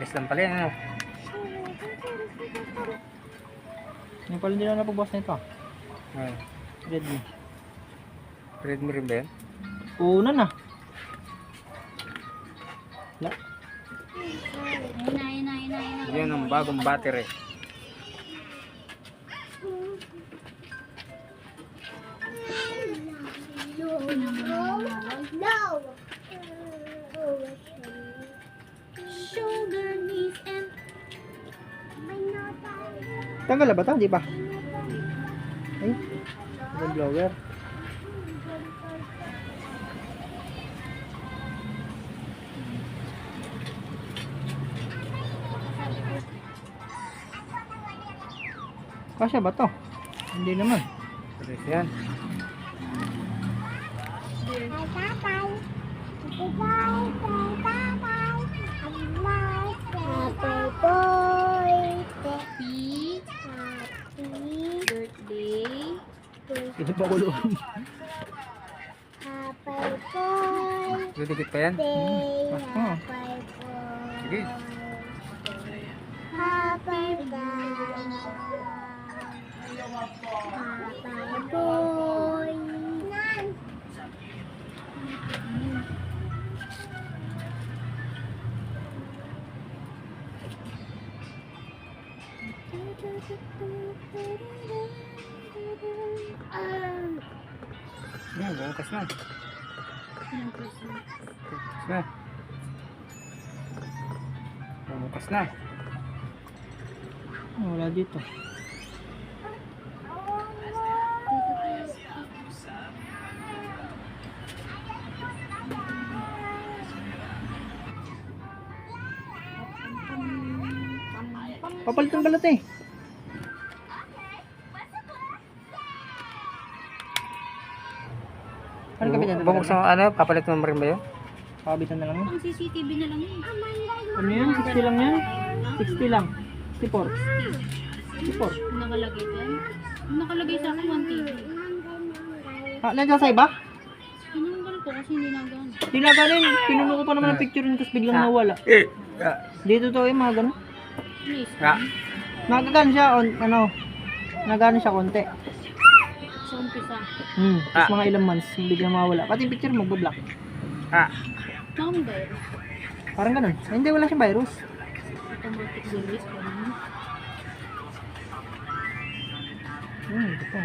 Bilis lang pala yan, ano? Hindi pala nila napagbukas na ito. Ah, Redmi. Redmi rin ba yan? Una na. La. Yan ang bagong battery. Shoulder, knees, and Tanggal na ba ito? Di ba? Ay. Yung blower. Kasya ba ito? Hindi naman. Bilis yan. happy birthday. Ito pa kulo. Dudikit pa yan? Ah. Sige. Yan, bukas na. Bukas na. Bukas na. Wala dito. Papalitan balat eh. Ano kapitan? Bubuksan mo, ano, papalit mo rin ba yun? Kapitan na lang yun. Ang CCTV na lang yun. Ano yan? 60 lang yan? 60 lang. 64. 64. Nakalagay dyan. Nakalagay sa akin 1 TV. Ah, nandiyan sa iba? Tinanggal ko kasi hindi nagan. Hindi na ganin. Pinuno ko pa naman ang picture yun tapos biglang nawala. Dito to yung mga ganun. Please. Nagagan siya on, ano, nagagan siya konti. Sa umpisa. Tapos mga ilang months, biglang mawala. Pati yung picture mo, bublock. Nakang virus. Parang ganun. Ay, hindi, wala siyang virus. Automatic delete. Ito pa.